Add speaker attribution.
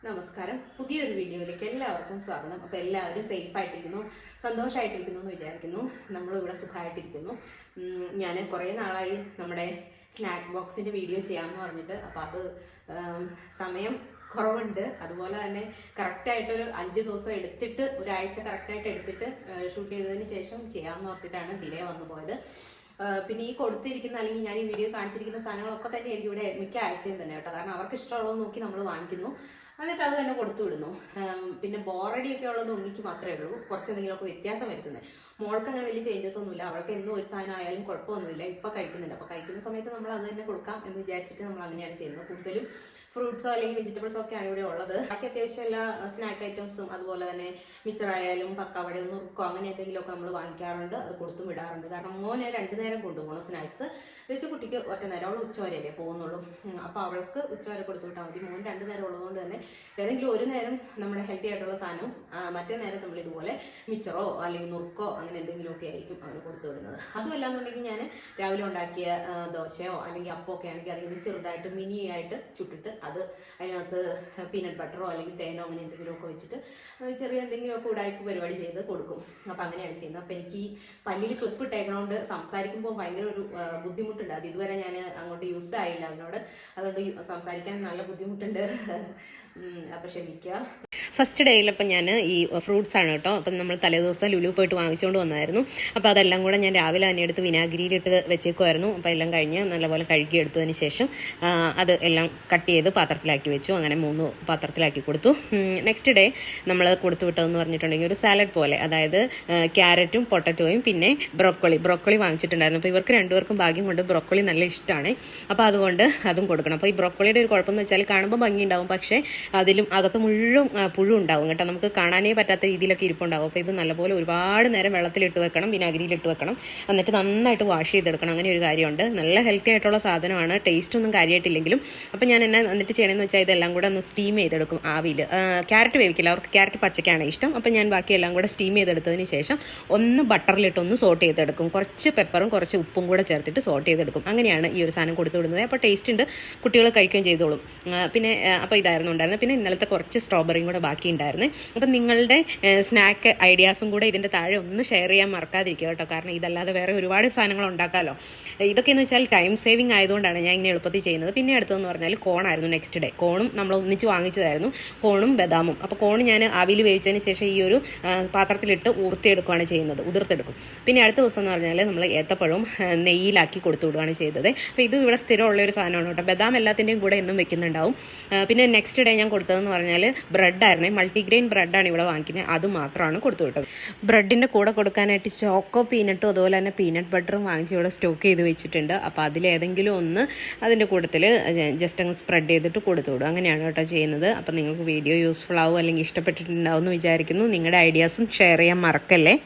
Speaker 1: നമസ്കാരം. പുതിയൊരു വീഡിയോയിലേക്ക് എല്ലാവർക്കും സ്വാഗതം. അപ്പോൾ എല്ലാവരും സേഫായിട്ടിരിക്കുന്നു, സന്തോഷമായിട്ടിരിക്കുന്നു എന്ന് വിചാരിക്കുന്നു. നമ്മളിവിടെ സുഖമായിട്ടിരിക്കുന്നു. ഞാൻ കുറേ നാളായി നമ്മുടെ സ്നാക്ക് ബോക്സിൻ്റെ വീഡിയോ ചെയ്യാമെന്ന് പറഞ്ഞിട്ട്. അപ്പോൾ അത് സമയം കുറവുണ്ട്. അതുപോലെ തന്നെ കറക്റ്റായിട്ടൊരു 5 ദിവസം എടുത്തിട്ട്, ഒരാഴ്ച കറക്റ്റായിട്ട് എടുത്തിട്ട് ഷൂട്ട് ചെയ്തതിന് ശേഷം ചെയ്യാമെന്ന് പറഞ്ഞിട്ടാണ് ഡിലേ വന്നു പോയത്. പിന്നെ ഈ കൊടുത്തിരിക്കുന്ന, അല്ലെങ്കിൽ ഞാൻ ഈ വീഡിയോ കാണിച്ചിരിക്കുന്ന സാധനങ്ങളൊക്കെ തന്നെ ആയിരിക്കും ഇവിടെ മിക്ക ആഴ്ചയും തന്നെ കേട്ടോ. കാരണം അവർക്ക് ഇഷ്ടമുള്ളത് നോക്കി നമ്മൾ വാങ്ങിക്കുന്നു, എന്നിട്ട് അത് തന്നെ കൊടുത്തു വിടുന്നു. പിന്നെ ബോറടിയൊക്കെ ഉള്ളത് ഉണ്ണിക്ക് മാത്രമേ ഉള്ളൂ കുറച്ചെന്തെങ്കിലുമൊക്കെ വ്യത്യാസം വരുത്തുന്നത്. മോൾക്ക് അങ്ങനെ വലിയ ചേഞ്ചസ് ഒന്നുമില്ല. അവൾക്ക് എന്നും ഒരു സാധനം ആയാലും കുഴപ്പമൊന്നുമില്ല. ഇപ്പം കഴിക്കുന്നില്ല. അപ്പോൾ കഴിക്കുന്ന സമയത്ത് നമ്മൾ അത് തന്നെ കൊടുക്കാം എന്ന് വിചാരിച്ചിട്ട് നമ്മൾ അങ്ങനെയാണ് ചെയ്യുന്നത്. കൂടുതലും ഫ്രൂട്ട്സോ അല്ലെങ്കിൽ വെജിറ്റബിൾസോ ഒക്കെയാണ് ഇവിടെ ഉള്ളത്. ബാക്കി അത്യാവശ്യം എല്ലാ സ്നാക്ക് ഐറ്റംസും, അതുപോലെ തന്നെ മിച്ചറായാലും പക്കാവടയോ നുറുക്കോ അങ്ങനെ എന്തെങ്കിലുമൊക്കെ നമ്മൾ വാങ്ങിക്കാറുണ്ട്. അത് കൊടുത്തും വിടാറുണ്ട്. കാരണം മോനെ 2 നേരം കൊണ്ടുപോകണം സ്നാക്സ്. വെച്ച് കുട്ടിക്ക് ഒറ്റ നേരം, അവൾ ഉച്ചവരെയല്ലേ പോകുന്നുള്ളൂ. അപ്പോൾ അവൾക്ക് ഉച്ചവരെ കൊടുത്തു വിട്ടാൽ മതി. മോൻ 2 നേരം ഉള്ളതുകൊണ്ട് തന്നെ ഏതെങ്കിലും ഒരു നേരം നമ്മുടെ ഹെൽത്തി ആയിട്ടുള്ള സാധനവും മറ്റേ നേരം നമ്മൾ ഇതുപോലെ മിച്ചറോ അല്ലെങ്കിൽ നുറുക്കോ അങ്ങനെ എന്തെങ്കിലുമൊക്കെ ആയിരിക്കും അവന് കൊടുത്തു വിടുന്നത്. അതുമല്ലാന്നുണ്ടെങ്കിൽ ഞാൻ രാവിലെ ഉണ്ടാക്കിയ ദോശയോ അല്ലെങ്കിൽ അപ്പമൊക്കെ ആണെങ്കിൽ അതിൽ ചെറുതായിട്ട് മിനി ആയിട്ട് ചുട്ടിട്ട് അത് അതിനകത്ത് പീനട്ട് ബട്ടറോ അല്ലെങ്കിൽ തേനോ അങ്ങനെ എന്തെങ്കിലുമൊക്കെ വെച്ചിട്ട് ചെറിയ എന്തെങ്കിലുമൊക്കെ ഉടായ്പ പരിപാടി ചെയ്ത് കൊടുക്കും. അപ്പോൾ അങ്ങനെയാണ് ചെയ്യുന്നത്. അപ്പോൾ എനിക്ക് ഈ പല്ലിൽ ക്ലിപ്പ് ഇട്ടേക്കണോണ്ട് സംസാരിക്കുമ്പോൾ ഭയങ്കര ഒരു ബുദ്ധിമുട്ടുണ്ട്. അത് ഇതുവരെ ഞാൻ അങ്ങോട്ട് യൂസ്ഡ് ആയില്ല അതിനോട്. അതുകൊണ്ട് സംസാരിക്കാൻ നല്ല ബുദ്ധിമുട്ടുണ്ട്. അപ്പോൾ ക്ഷമിക്കുക. ഫസ്റ്റ് ഡേയിലപ്പം ഞാൻ ഈ ഫ്രൂട്ട്സ് ആണ് കേട്ടോ. അപ്പം നമ്മൾ തലേദിവസം ലുലു പോയിട്ട് വാങ്ങിച്ചുകൊണ്ട് വന്നായിരുന്നു. അപ്പോൾ അതെല്ലാം കൂടെ ഞാൻ രാവിലെ തന്നെ എടുത്ത് വിനാഗിരിയിലിട്ട് വെച്ചേക്കുമായിരുന്നു. അപ്പോൾ എല്ലാം കഴിഞ്ഞ് നല്ലപോലെ കഴുകി എടുത്തതിന് ശേഷം അത് എല്ലാം കട്ട് ചെയ്ത് പാത്രത്തിലാക്കി വെച്ചു. അങ്ങനെ 3 പാത്രത്തിലാക്കി കൊടുത്തു. നെക്സ്റ്റ് ഡേ നമ്മൾ കൊടുത്തു വിട്ടതെന്ന് പറഞ്ഞിട്ടുണ്ടെങ്കിൽ ഒരു സാലഡ് പോലെ, അതായത് ക്യാരറ്റും പൊട്ടറ്റോയും പിന്നെ ബ്രോക്കോളി വാങ്ങിച്ചിട്ടുണ്ടായിരുന്നു. അപ്പോൾ ഇവർക്ക് 2 പേർക്കും ഭാഗ്യം കൊണ്ട് ബ്രോക്കോളി നല്ല ഇഷ്ടമാണ്. അപ്പോൾ അതുകൊണ്ട് അതും കൊടുക്കണം. അപ്പോൾ ഈ ബ്രോക്കോളിയുടെ ഒരു കുഴപ്പമെന്ന് വെച്ചാൽ കാണുമ്പോൾ ഭംഗി ഉണ്ടാവും, പക്ഷേ അതിലും അകത്ത് മുഴുവൻ പുഴു ഉണ്ടാവും കേട്ടോ. നമുക്ക് കാണാനേ പറ്റാത്ത രീതിയിലൊക്കെ ഇരിപ്പുണ്ടാവും. അപ്പോൾ ഇത് നല്ലപോലെ ഒരുപാട് നേരം വെള്ളത്തിലിട്ട് വെക്കണം, വിനാഗിരിയിലിട്ട് വെക്കണം, എന്നിട്ട് നന്നായിട്ട് വാഷ് ചെയ്തെടുക്കണം. അങ്ങനെ ഒരു കാര്യമുണ്ട്. നല്ല ഹെൽത്തി ആയിട്ടുള്ള സാധനമാണ്. ടേസ്റ്റ് ഒന്നും കാര്യമായിട്ടില്ലെങ്കിലും. അപ്പോൾ ഞാൻ എന്നിട്ട് ചെയ്യണമെന്ന് വെച്ചാൽ ഇതെല്ലാം കൂടെ ഒന്ന് സ്റ്റീം ചെയ്തെടുക്കും ആവിയിൽ. ക്യാരറ്റ് വേവിക്കില്ല, അവർക്ക് ക്യാരറ്റ് പച്ചക്കാണ് ഇഷ്ടം. അപ്പോൾ ഞാൻ ബാക്കി എല്ലാം കൂടെ സ്റ്റീം ചെയ്തെടുത്തതിന് ശേഷം ഒന്ന് ബട്ടറിലിട്ടൊന്ന് സോട്ട് ചെയ്തെടുക്കും. കുറച്ച് പെപ്പറും കുറച്ച് ഉപ്പും കൂടെ ചേർത്തിട്ട് സോട്ട് ചെയ്തെടുക്കും. അങ്ങനെയാണ് ഈ ഒരു സാധനം കൊടുത്തു വിടുന്നത്. അപ്പോൾ ടേസ്റ്റ് ഉണ്ട്, കുട്ടികൾ കഴിക്കുകയും ചെയ്തോളും. പിന്നെ അപ്പോൾ ഇതായിരുന്നു ഉണ്ടായിരുന്നത്. പിന്നെ ഇന്നലത്തെ കുറച്ച് സ്ട്രോബെറിയും കൂടെ ബാക്കി ഉണ്ടായിരുന്നു. അപ്പം നിങ്ങളുടെ സ്നാക്ക് ഐഡിയാസും കൂടെ ഇതിൻ്റെ താഴെ ഒന്ന് ഷെയർ ചെയ്യാൻ മറക്കാതിരിക്കുക കേട്ടോ. കാരണം ഇതല്ലാതെ വേറെ ഒരുപാട് സാധനങ്ങൾ ഉണ്ടാക്കാമല്ലോ. ഇതൊക്കെയെന്ന് വെച്ചാൽ ടൈം സേവിങ് ആയതുകൊണ്ടാണ് ഞാൻ ഇങ്ങനെ എളുപ്പത്തിൽ ചെയ്യുന്നത്. പിന്നെ അടുത്തതെന്ന് പറഞ്ഞാൽ കോണായിരുന്നു. നെക്സ്റ്റ് ഡേ കോണും നമ്മൾ ഒന്നിച്ച് വാങ്ങിച്ചതായിരുന്നു, കോണും ബദാമും. അപ്പോൾ കോണ് ഞാൻ ആവിയിൽ വേവിച്ചതിന് ശേഷം ഈ ഒരു പാത്രത്തിലിട്ട് ഊർത്തിയെടുക്കുകയാണ് ചെയ്യുന്നത്, ഉതിർത്തെടുക്കും. പിന്നെ അടുത്ത ദിവസം എന്ന് പറഞ്ഞാൽ നമ്മൾ ഏത്തപ്പഴവും നെയ്യിലാക്കി കൊടുത്തു വിടുകയാണ് ചെയ്തത്. അപ്പോൾ ഇത് ഇവിടെ സ്ഥിരമുള്ളൊരു സാധനമാണ് കേട്ടോ. ബദാം എല്ലാത്തിൻ്റെയും കൂടെ എന്നും വെക്കുന്നുണ്ടാവും. പിന്നെ നെക്സ്റ്റ് ഡേ ഞാൻ കൊടുത്തതെന്ന് പറഞ്ഞാൽ ബ്രെഡായിരുന്നേ. മൾട്ടിഗ്രെയിൻ ബ്രെഡാണ് ഇവിടെ വാങ്ങിക്കുന്നത്. അത് മാത്രമാണ് കൊടുത്തു വിട്ടത്. ബ്രെഡിൻ്റെ കൂടെ കൊടുക്കാനായിട്ട് ചോക്കോ പീനട്ടും അതുപോലെ തന്നെ പീനട്ട് ബട്ടറും വാങ്ങിച്ച് ഇവിടെ സ്റ്റോക്ക് ചെയ്ത് വെച്ചിട്ടുണ്ട്. അപ്പോൾ അതിലേതെങ്കിലും ഒന്ന് അതിൻ്റെ കൂട്ടത്തിൽ ജസ്റ്റ് അങ്ങ് സ്പ്രെഡ് ചെയ്തിട്ട് കൊടുത്തു വിടും. അങ്ങനെയാണ് കേട്ടോ ചെയ്യുന്നത്. അപ്പോൾ നിങ്ങൾക്ക് വീഡിയോ യൂസ്ഫുൾ ആവും അല്ലെങ്കിൽ ഇഷ്ടപ്പെട്ടിട്ടുണ്ടാവും എന്ന് വിചാരിക്കുന്നു. നിങ്ങളുടെ ഐഡിയാസും ഷെയർ ചെയ്യാൻ മറക്കല്ലേ.